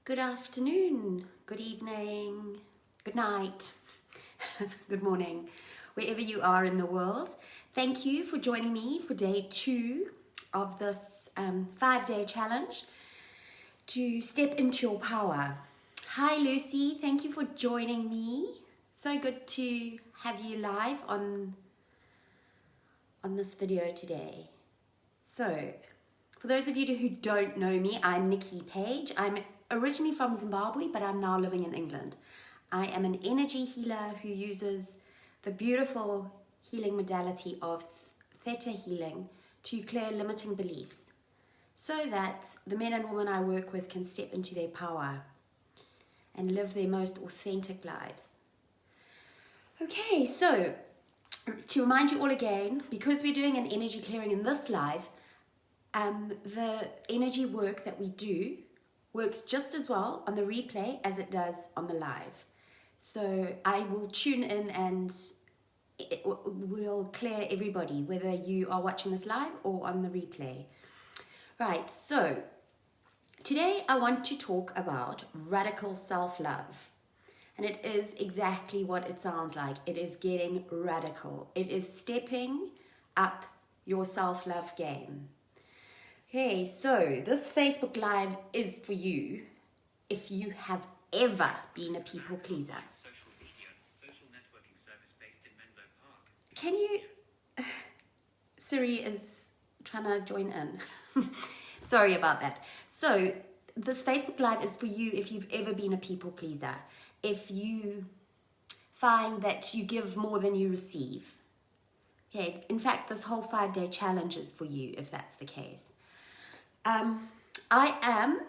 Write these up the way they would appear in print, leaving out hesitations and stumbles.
Good afternoon, good evening, good night, good morning, wherever you are in the world. Thank you for joining me for day 2 of this 5-day challenge to step into your power. Hi Lucy, thank you for joining me. So good to have you live on this video today. So, for those of you who don't know me, I'm Nikki Page. I'm originally from Zimbabwe, but I'm now living in England. I am an energy healer who uses the beautiful healing modality of theta healing to clear limiting beliefs so that the men and women I work with can step into their power and live their most authentic lives. Okay, so to remind you all again, because we're doing an energy clearing in this live, the energy work that we do works just as well on the replay as it does on the live. So I will tune in and it will clear everybody, whether you are watching this live or on the replay. Right, so today I want to talk about radical self-love. And it is exactly what it sounds like. It is getting radical. It is stepping up your self-love game. Okay, so this Facebook Live is for you if you have ever been a people pleaser. Can you... Siri is trying to join in. Sorry about that. So this Facebook Live is for you if you've ever been a people pleaser. If you find that you give more than you receive. Okay, in fact, this whole 5-day challenge is for you if that's the case. I am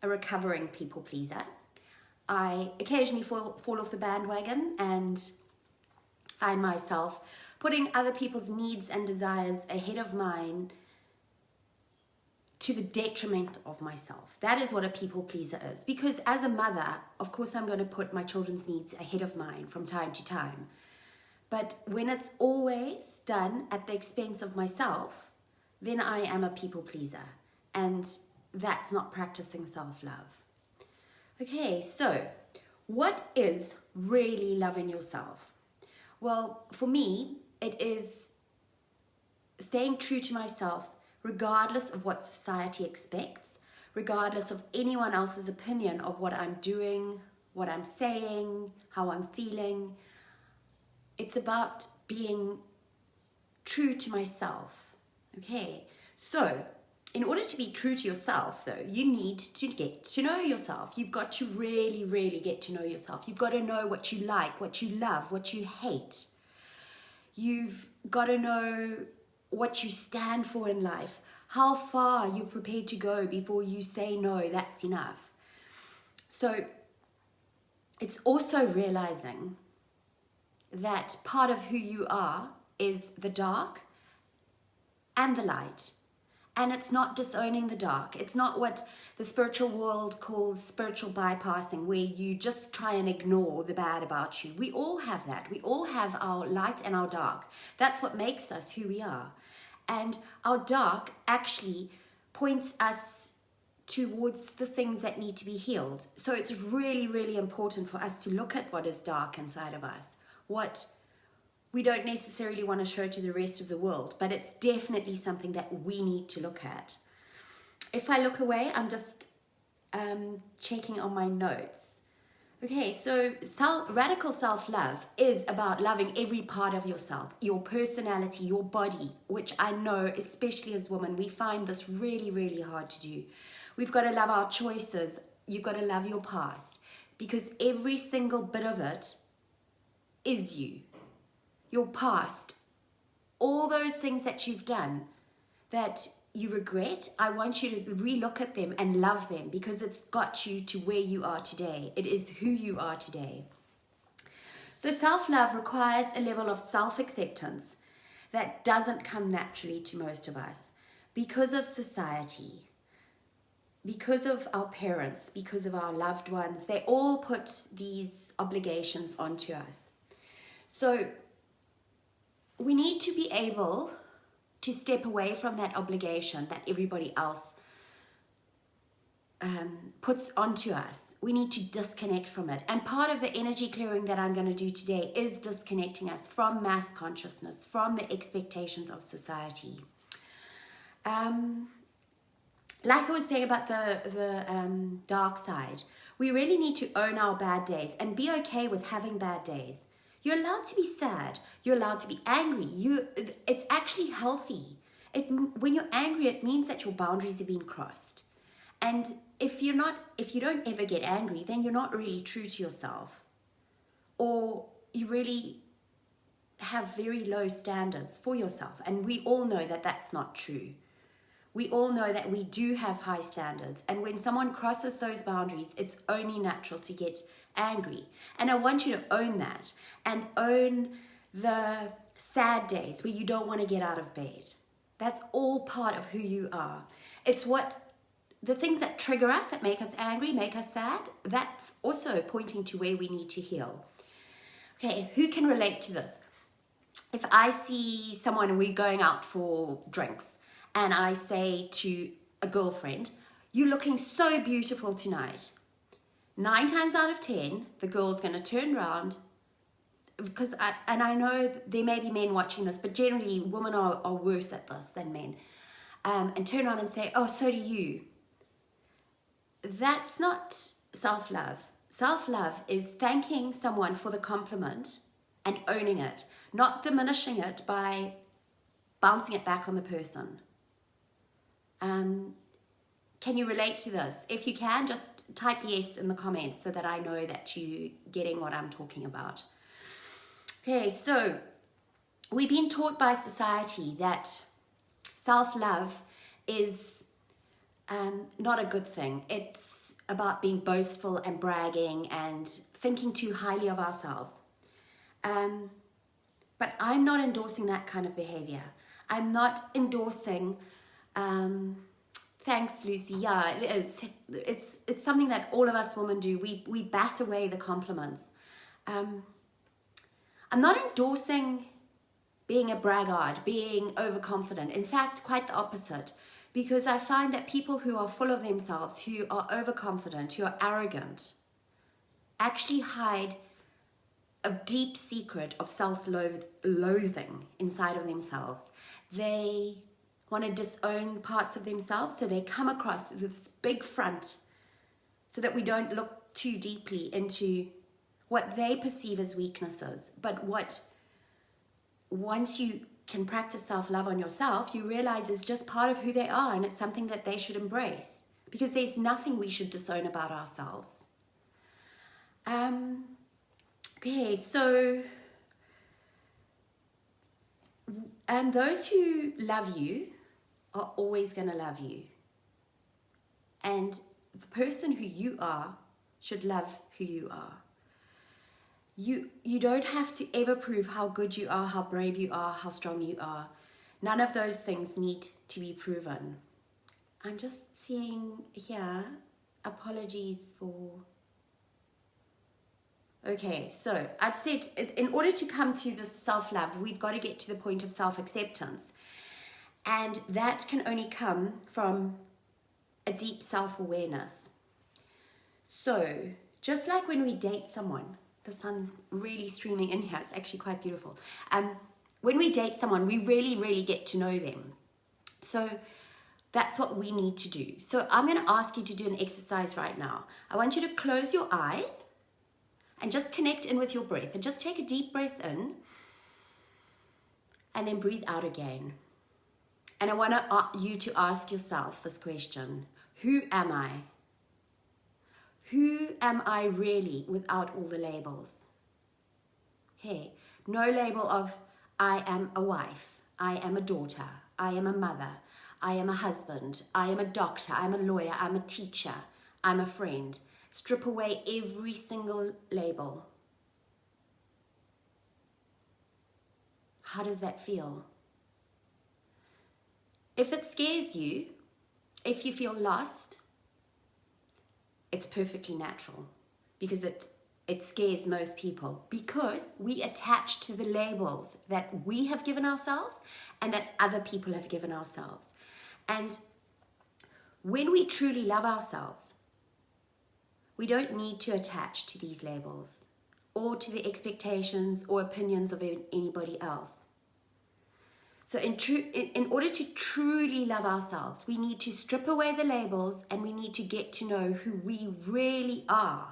a recovering people pleaser. I occasionally fall off the bandwagon and find myself putting other people's needs and desires ahead of mine to the detriment of myself. That is what a people pleaser is. Because as a mother, of course, I'm going to put my children's needs ahead of mine from time to time. But when it's always done at the expense of myself, then I am a people pleaser. And that's not practicing self-love. Okay, so what is really loving yourself? Well, for me, it is staying true to myself regardless of what society expects, regardless of anyone else's opinion of what I'm doing, what I'm saying, how I'm feeling. It's about being true to myself. Okay, so in order to be true to yourself, though, you need to get to know yourself. You've got to really, really get to know yourself. You've got to know what you like, what you love, what you hate. You've got to know what you stand for in life, how far you're prepared to go before you say, no, that's enough. So it's also realizing that part of who you are is the dark and the light. And it's not disowning the dark. It's not what the spiritual world calls spiritual bypassing, where you just try and ignore the bad about you. We all have that. We all have our light and our dark. That's what makes us who we are. And our dark actually points us towards the things that need to be healed. So it's really, really important for us to look at what is dark inside of us, what we don't necessarily want to show to the rest of the world, but it's definitely something that we need to look at. If I look away, I'm just checking on my notes. Okay, so radical self-love is about loving every part of yourself, your personality, your body, which I know, especially as women, we find this really, really hard to do. We've got to love our choices. You've got to love your past, because every single bit of it is you. Your past, all those things that you've done that you regret, I want you to relook at them and love them, because it's got you to where you are today. It is who you are today. So self-love requires a level of self-acceptance that doesn't come naturally to most of us because of society, because of our parents, because of our loved ones. They all put these obligations onto us. So we need to be able to step away from that obligation that everybody else puts onto us, we need to disconnect from it. And part of the energy clearing that I'm going to do today is disconnecting us from mass consciousness, from the expectations of society. Like I was saying about the dark side, we really need to own our bad days and be okay with having bad days. You're allowed to be sad. You're allowed to be angry. It's actually healthy. When you're angry, it means that your boundaries have been crossed. And if you don't ever get angry, then you're not really true to yourself. Or you really have very low standards for yourself. And we all know that that's not true. We all know that we do have high standards. And when someone crosses those boundaries, it's only natural to get angry. And I want you to own that and own the sad days where you don't want to get out of bed. That's all part of who you are. It's the things that trigger us, that make us angry, make us sad, that's also pointing to where we need to heal. Okay, who can relate to this? If I see someone and we're going out for drinks, and I say to a girlfriend, "You're looking so beautiful tonight." 9 times out of 10, the girl's going to turn around, because I know there may be men watching this, but generally women are worse at this than men, and turn around and say, "Oh, so do you." That's not self-love. Self-love is thanking someone for the compliment and owning it, not diminishing it by bouncing it back on the person. Can you relate to this? If you can, just type yes in the comments so that I know that you're getting what I'm talking about. Okay, so we've been taught by society that self-love is not a good thing. It's about being boastful and bragging and thinking too highly of ourselves. But I'm not endorsing that kind of behavior. I'm not endorsing... Thanks, Lucy. Yeah, it is. It's something that all of us women do. We bat away the compliments. I'm not endorsing being a braggart, being overconfident. In fact, quite the opposite. Because I find that people who are full of themselves, who are overconfident, who are arrogant, actually hide a deep secret of self-loathing inside of themselves. They want to disown parts of themselves, so they come across with this big front so that we don't look too deeply into what they perceive as weaknesses. But once you can practice self-love on yourself, you realize it's just part of who they are, and it's something that they should embrace, because there's nothing we should disown about ourselves. Okay, so those who love you are always going to love you. And the person who you are should love who you are. You don't have to ever prove how good you are, how brave you are, how strong you are. None of those things need to be proven. I'm just seeing here, apologies for... Okay, so I've said in order to come to this self-love, we've got to get to the point of self-acceptance. And that can only come from a deep self-awareness. So, just like when we date someone, the sun's really streaming in here, it's actually quite beautiful. When we date someone, we really, really get to know them. So, that's what we need to do. So, I'm going to ask you to do an exercise right now. I want you to close your eyes and just connect in with your breath. And just take a deep breath in and then breathe out again. And I want you to ask yourself this question. Who am I? Who am I really without all the labels? Okay, no label of I am a wife, I am a daughter, I am a mother, I am a husband, I am a doctor, I'm a lawyer, I'm a teacher, I'm a friend. Strip away every single label. How does that feel? If it scares you, if you feel lost, it's perfectly natural, because it scares most people, because we attach to the labels that we have given ourselves and that other people have given ourselves. And When we truly love ourselves, we don't need to attach to these labels or to the expectations or opinions of anybody else. So in order to truly love ourselves, we need to strip away the labels and we need to get to know who we really are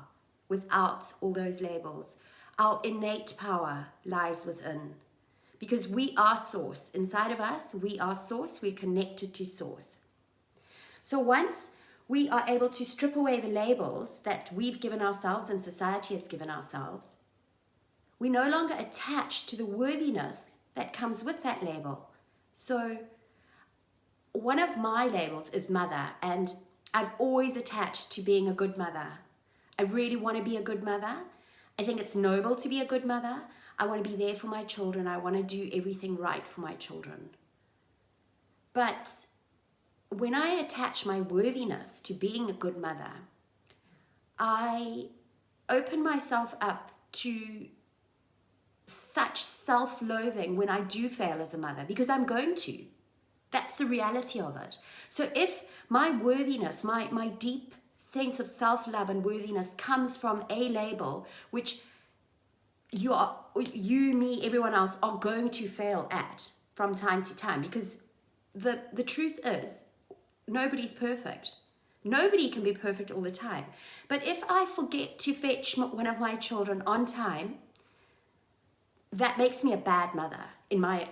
without all those labels. Our innate power lies within, because we are source. Inside of us, we are source. We're connected to source. So once we are able to strip away the labels that we've given ourselves and society has given ourselves, we no longer attach to the worthiness that comes with that label. So one of my labels is mother, and I've always attached to being a good mother. I really want to be a good mother. I think it's noble to be a good mother. I want to be there for my children. I want to do everything right for my children. But when I attach my worthiness to being a good mother, I open myself up to such self-loathing when I do fail as a mother, because I'm going to. That's the reality of it. So if my worthiness, my deep sense of self-love and worthiness comes from a label, which you, me, everyone else are going to fail at from time to time, because the truth is, nobody's perfect. Nobody can be perfect all the time. But if I forget to fetch one of my children on time, that makes me a bad mother in my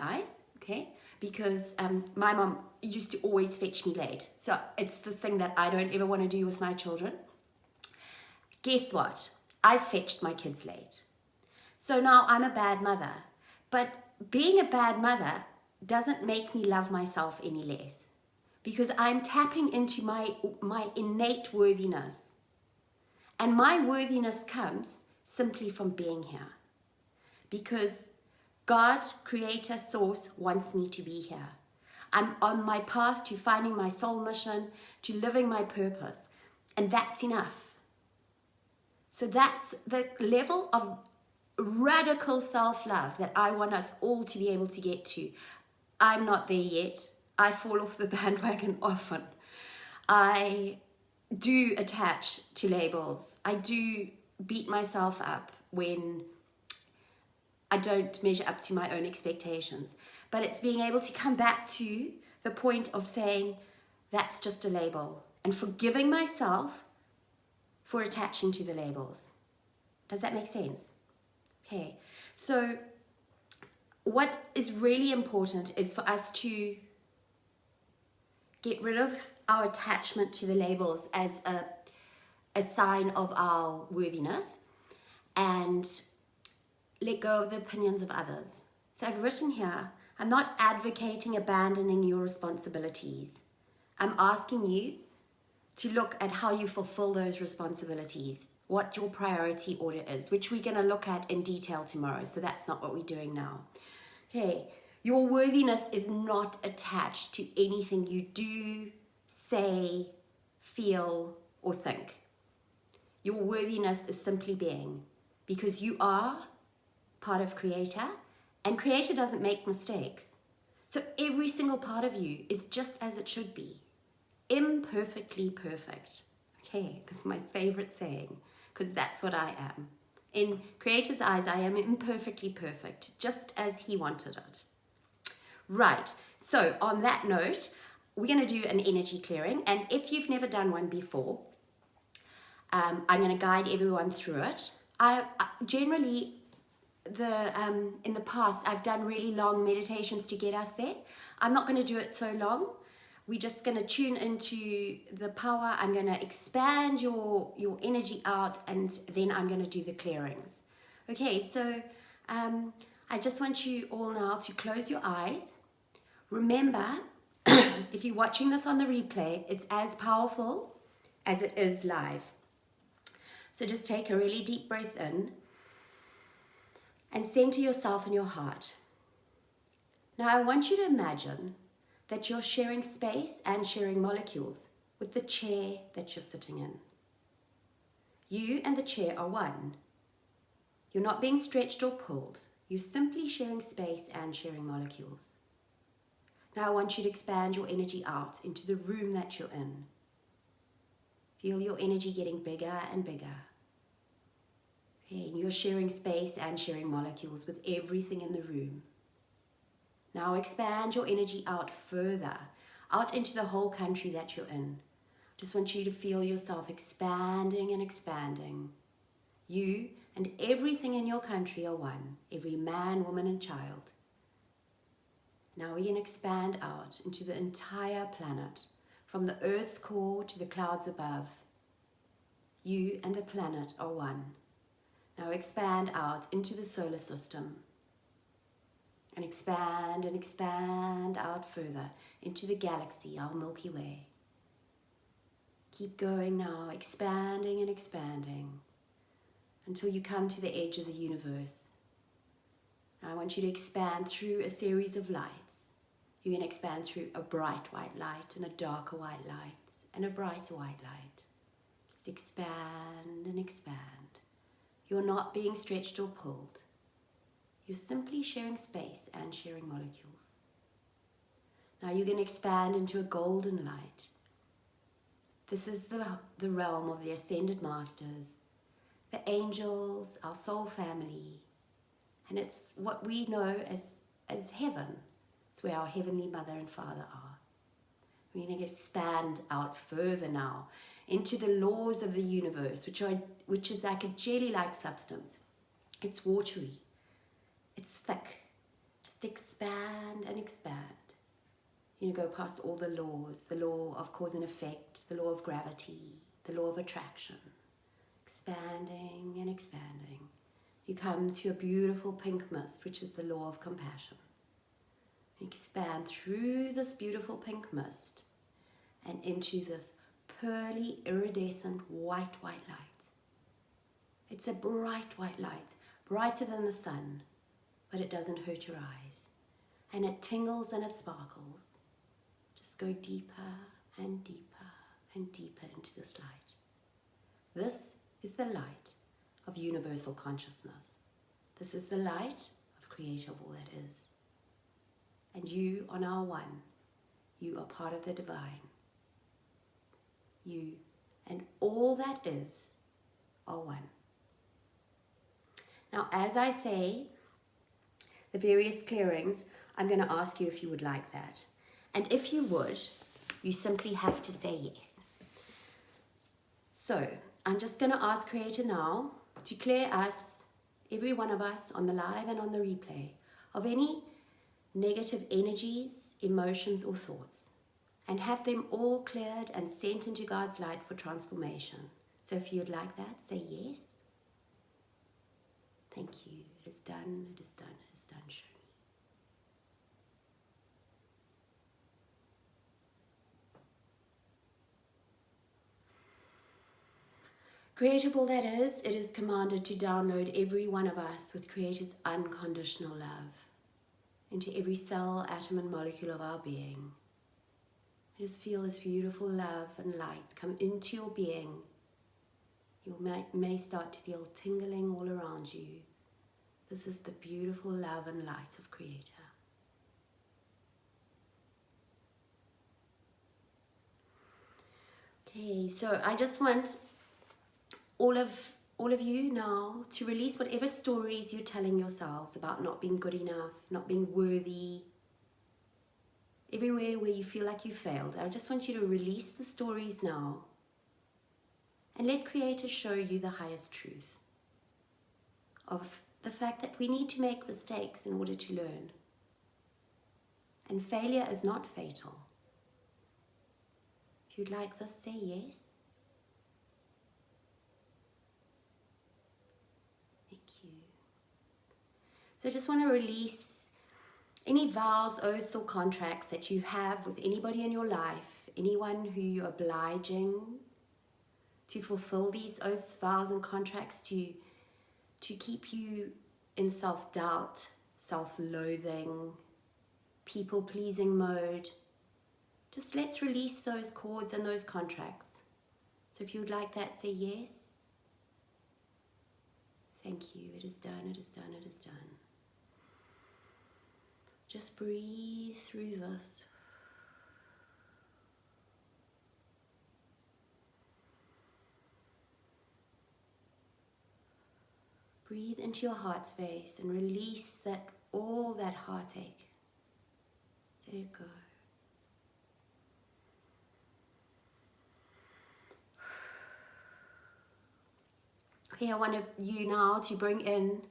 eyes, okay? Because my mom used to always fetch me late. So it's this thing that I don't ever want to do with my children. Guess what? I fetched my kids late. So now I'm a bad mother. But being a bad mother doesn't make me love myself any less, because I'm tapping into my innate worthiness. And my worthiness comes simply from being here. Because God, Creator, Source, wants me to be here. I'm on my path to finding my soul mission, to living my purpose. And that's enough. So that's the level of radical self-love that I want us all to be able to get to. I'm not there yet. I fall off the bandwagon often. I do attach to labels. I do beat myself up when I don't measure up to my own expectations. But it's being able to come back to the point of saying, that's just a label, and forgiving myself for attaching to the labels. Does that make sense? Okay, so what is really important is for us to get rid of our attachment to the labels as a sign of our worthiness, and let go of the opinions of others. So I've written here, I'm not advocating abandoning your responsibilities. I'm asking you to look at how you fulfill those responsibilities, what your priority order is, which we're going to look at in detail tomorrow. So that's not what we're doing now. Okay, your worthiness is not attached to anything you do, say, feel, or think. Your worthiness is simply being, because you are part of Creator, and Creator doesn't make mistakes. So every single part of you is just as it should be, imperfectly perfect. Okay, that's my favorite saying, because that's what I am. In Creator's eyes, I am imperfectly perfect, just as He wanted it. Right, so on that note, we're going to do an energy clearing, and if you've never done one before, I'm going to guide everyone through it. I generally, in the past, I've done really long meditations to get us there. I'm not going to do it so long. We're just going to tune into the power. I'm going to expand your energy out, and then I'm going to do the clearings. Okay, so I just want you all now to close your eyes. Remember, if you're watching this on the replay, it's as powerful as it is live. So just take a really deep breath in and center yourself in your heart. Now I want you to imagine that you're sharing space and sharing molecules with the chair that you're sitting in. You and the chair are one. You're not being stretched or pulled. You're simply sharing space and sharing molecules. Now I want you to expand your energy out into the room that you're in. Feel your energy getting bigger and bigger. Okay, and you're sharing space and sharing molecules with everything in the room. Now expand your energy out further, out into the whole country that you're in. Just want you to feel yourself expanding and expanding. You and everything in your country are one, every man, woman, and child. Now we can expand out into the entire planet, from the Earth's core to the clouds above. You and the planet are one. Now expand out into the solar system. And expand out further into the galaxy, our Milky Way. Keep going now, expanding and expanding until you come to the edge of the universe. Now I want you to expand through a series of lights. You can expand through a bright white light and a darker white light and a brighter white light. Just expand and expand. You're not being stretched or pulled. You're simply sharing space and sharing molecules. Now you're going to expand into a golden light. This is the realm of the Ascended Masters, the angels, our soul family. And it's what we know as heaven. It's where our Heavenly Mother and Father are. We're going to expand out further now into the laws of the universe, which is like a jelly-like substance. It's watery. It's thick. Just expand and expand. You go past all the laws, the law of cause and effect, the law of gravity, the law of attraction. Expanding and expanding. You come to a beautiful pink mist, which is the law of compassion. Expand through this beautiful pink mist and into this pearly, iridescent, white light. It's a bright white light, brighter than the sun, but it doesn't hurt your eyes. And it tingles and it sparkles. Just go deeper and deeper and deeper into this light. This is the light of universal consciousness. This is the light of Creator of all that is. And you are now one. You are part of the divine. You and all that is are one. Now, as I say the various clearings, I'm going to ask you if you would like that. And if you would, you simply have to say yes. So, I'm just going to ask Creator now to clear us, every one of us, on the live and on the replay, of any negative energies, emotions, or thoughts, and have them all cleared and sent into God's light for transformation. So if you'd like that, say yes. Thank you. It is done, it is done, it is done. Show me. Creator of all that is, it is commanded to download every one of us with Creator's unconditional love into every cell, atom, and molecule of our being. Just feel this beautiful love and light come into your being. You may start to feel tingling all around you. This is the beautiful love and light of Creator. Okay, so I just want all of you now to release whatever stories you're telling yourselves about not being good enough, not being worthy, everywhere where you feel like you failed. I just want you to release the stories now and let Creator show you the highest truth of the fact that we need to make mistakes in order to learn. And failure is not fatal. If you'd like this, say yes. Thank you. So I just want to release any vows, oaths, or contracts that you have with anybody in your life, anyone who you're obliging to fulfill these oaths, vows, and contracts to keep you in self-doubt, self-loathing, people-pleasing mode. Just let's release those cords and those contracts. So if you would like that, say yes. Thank you. It is done, it is done, it is done. Just breathe through this. Breathe into your heart space and release all that heartache. Let it go. Okay, I want you now to bring in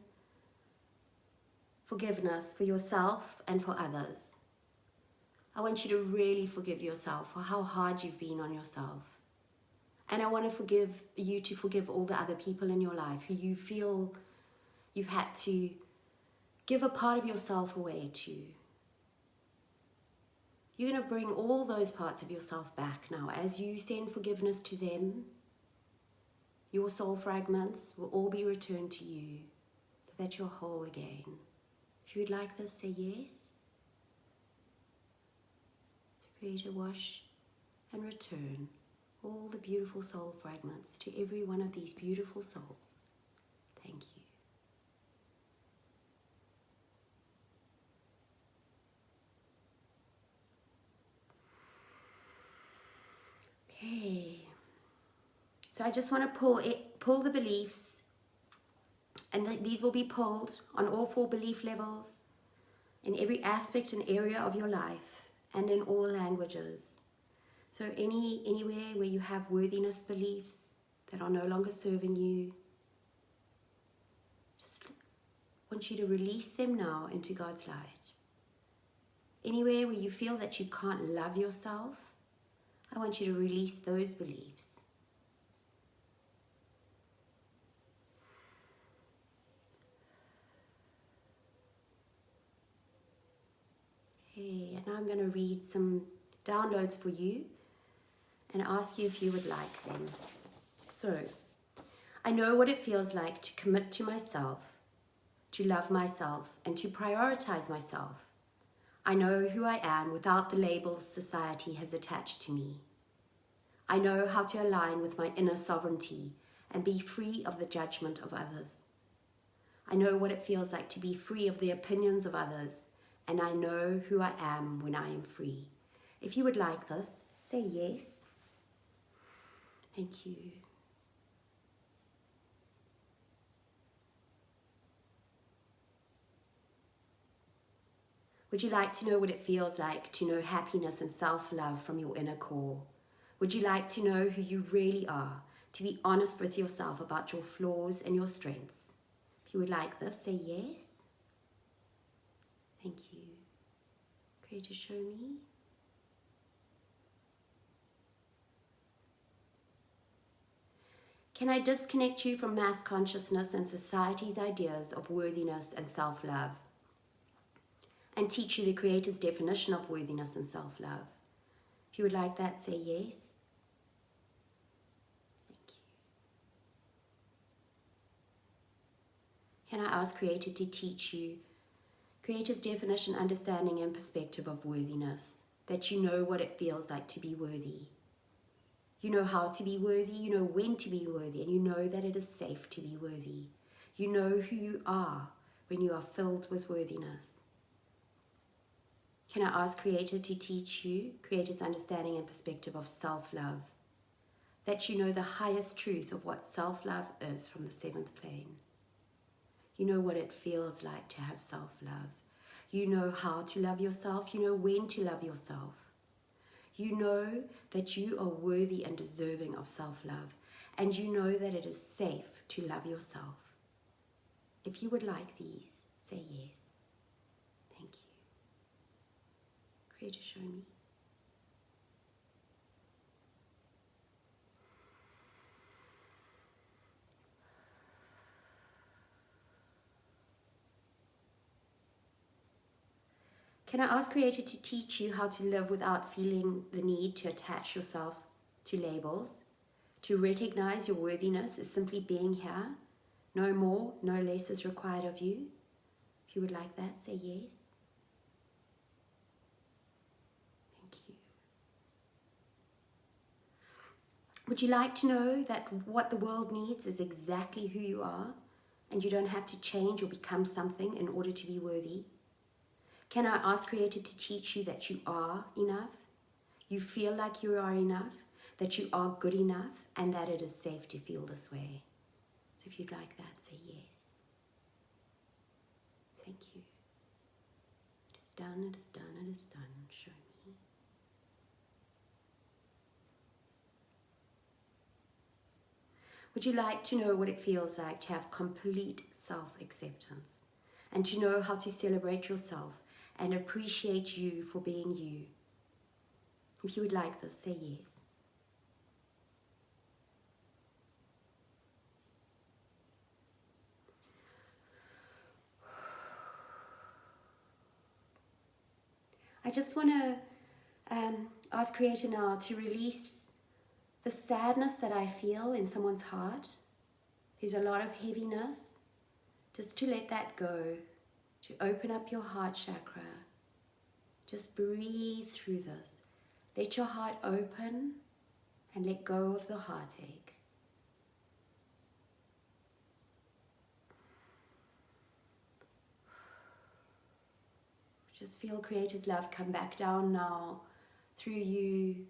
forgiveness for yourself and for others. I want you to really forgive yourself for how hard you've been on yourself. And I want to forgive all the other people in your life who you feel you've had to give a part of yourself away to. You're going to bring all those parts of yourself back now. As you send forgiveness to them, your soul fragments will all be returned to you so that you're whole again. If you would like this, say yes. To create a wash and return all the beautiful soul fragments to every one of these beautiful souls. Thank you. Okay. So I just want to pull the beliefs, and these will be pulled on all 4 belief levels, in every aspect and area of your life, and in all languages. So anywhere where you have worthiness beliefs that are no longer serving you, just want you to release them now into God's light. Anywhere where you feel that you can't love yourself, I want you to release those beliefs. Okay, and now I'm going to read some downloads for you and ask you if you would like them. So, I know what it feels like to commit to myself, to love myself, and to prioritize myself. I know who I am without the labels society has attached to me. I know how to align with my inner sovereignty and be free of the judgment of others. I know what it feels like to be free of the opinions of others, and I know who I am when I am free. If you would like this, say yes. Thank you. Would you like to know what it feels like to know happiness and self-love from your inner core? Would you like to know who you really are, to be honest with yourself about your flaws and your strengths? If you would like this, say yes. Thank you. Creator, show me. Can I disconnect you from mass consciousness and society's ideas of worthiness and self-love, and teach you the Creator's definition of worthiness and self-love? If you would like that, say yes. Thank you. Can I ask Creator to teach you Creator's definition, understanding, and perspective of worthiness, that you know what it feels like to be worthy. You know how to be worthy, you know when to be worthy, and you know that it is safe to be worthy. You know who you are when you are filled with worthiness. Can I ask Creator to teach you Creator's understanding and perspective of self-love, that you know the highest truth of what self-love is from the 7th plane. You know what it feels like to have self-love. You know how to love yourself. You know when to love yourself. You know that you are worthy and deserving of self-love. And you know that it is safe to love yourself. If you would like these, say yes. Thank you. Creator, show me. Can I ask Creator to teach you how to live without feeling the need to attach yourself to labels, to recognize your worthiness as simply being here? No more, no less is required of you. If you would like that, say yes. Thank you. Would you like to know that what the world needs is exactly who you are, and you don't have to change or become something in order to be worthy? Can I ask Creator to teach you that you are enough? You feel like you are enough, that you are good enough, and that it is safe to feel this way. So if you'd like that, say yes. Thank you. It is done, it is done, it is done. Show me. Would you like to know what it feels like to have complete self-acceptance and to know how to celebrate yourself and appreciate you for being you? If you would like this, say yes. I just want to ask Creator now to release the sadness that I feel in someone's heart. There's a lot of heaviness. Just to let that go, to open up your heart chakra. Just breathe through this. Let your heart open and let go of the heartache. Just feel Creator's love come back down now through you,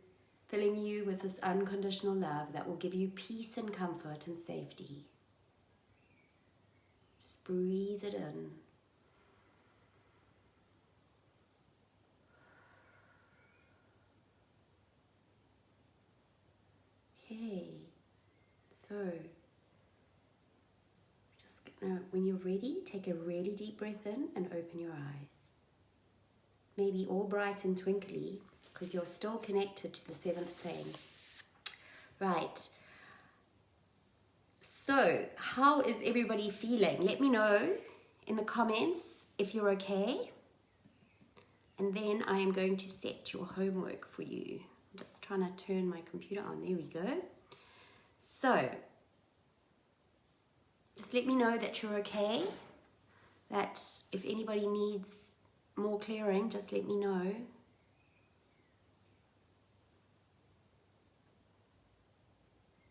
filling you with this unconditional love that will give you peace and comfort and safety. Just breathe it in. Okay, so just gonna, when you're ready, take a really deep breath in and open your eyes. Maybe all bright and twinkly because you're still connected to the seventh plane. Right. So, how is everybody feeling? Let me know in the comments if you're okay. And then I am going to set your homework for you. I'm just trying to turn my computer on. There we go. So, just let me know that you're okay. That if anybody needs more clearing, just let me know.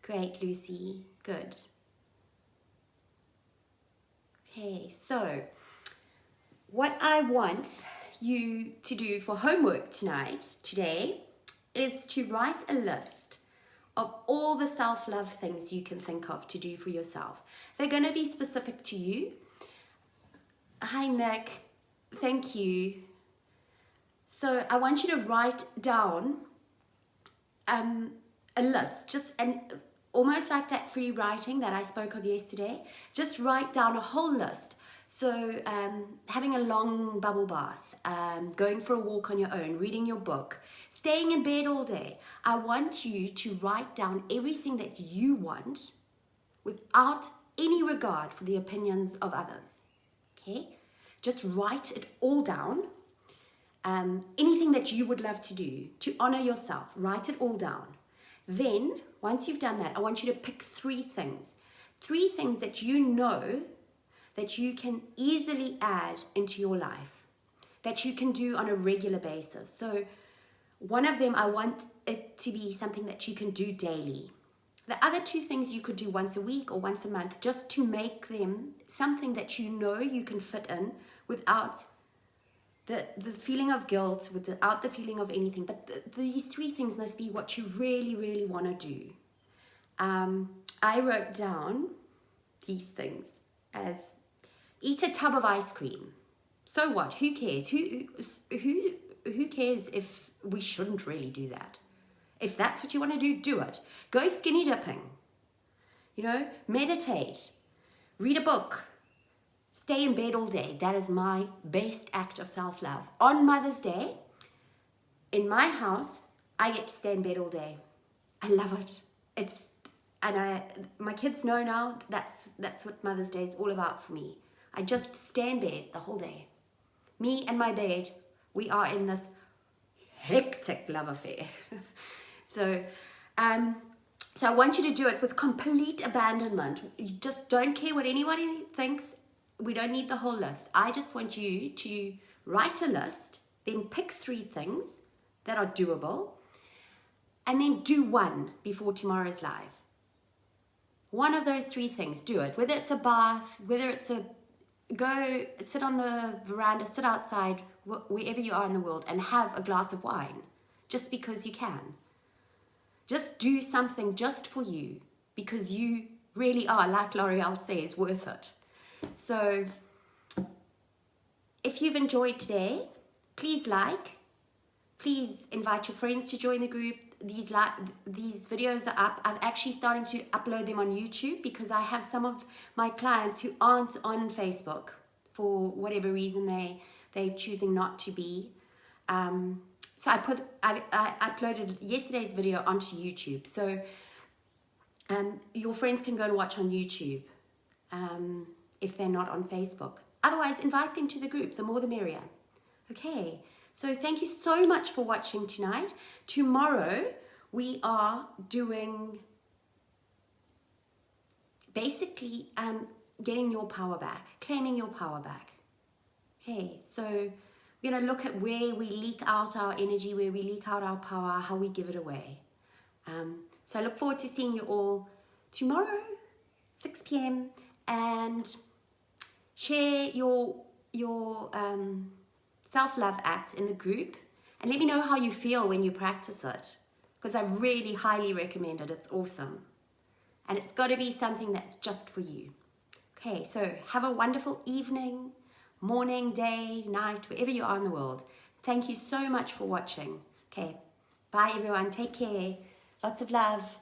Great, Lucy. Good. Okay, so what I want you to do for homework today, is to write a list of all the self-love things you can think of to do for yourself. They're going to be specific to you. Hi, Nick. Thank you. So I want you to write down a list, almost like that free writing that I spoke of yesterday. Just write down a whole list. So having a long bubble bath, going for a walk on your own, reading your book, staying in bed all day. I want you to write down everything that you want without any regard for the opinions of others. Okay? Just write it all down. Anything that you would love to do to honor yourself, write it all down. Then, once you've done that, I want you to pick 3 things. 3 things that you know that you can easily add into your life, that you can do on a regular basis. So, one of them, I want it to be something that you can do daily. The other 2 things you could do once a week or once a month, just to make them something that you know you can fit in without the feeling of guilt, without the feeling of anything. But these 3 things must be what you really, really want to do. I wrote down these things as eat a tub of ice cream. So what? Who cares? Who cares if we shouldn't really do that? If that's what you want to do, do it. Go skinny dipping. Meditate. Read a book. Stay in bed all day. That is my best act of self-love. On Mother's Day, in my house, I get to stay in bed all day. I love it. My kids know now that's what Mother's Day is all about for me. I just stay in bed the whole day. Me and my bed, we are in this hectic love affair. So I want you to do it with complete abandonment. You just don't care what anybody thinks. We don't need the whole list. I just want you to write a list, then pick 3 things that are doable, and then do one before tomorrow's live. One of those 3 things, do it. Whether it's a bath, whether it's a go sit on the veranda, sit outside, wherever you are in the world, and have a glass of wine, just because you can. Just do something just for you, because you really are, like L'Oreal says, worth it. So if you've enjoyed today, please please invite your friends to join the group. These videos are up. I'm actually starting to upload them on YouTube, because I have some of my clients who aren't on Facebook for whatever reason. They're choosing not to be. So I uploaded yesterday's video onto YouTube. So your friends can go and watch on YouTube if they're not on Facebook. Otherwise, invite them to the group. The more the merrier. Okay. So thank you so much for watching tonight. Tomorrow we are doing basically getting your power back, claiming your power back. Okay, so we're going to look at where we leak out our energy, where we leak out our power, how we give it away. So I look forward to seeing you all tomorrow, 6 p.m. and share your self-love act in the group, and let me know how you feel when you practice it, because I really highly recommend it. It's awesome, and it's got to be something that's just for you. Okay, so have a wonderful evening, morning, day, night, wherever you are in the world. Thank you so much for watching. Okay, bye everyone, take care, lots of love.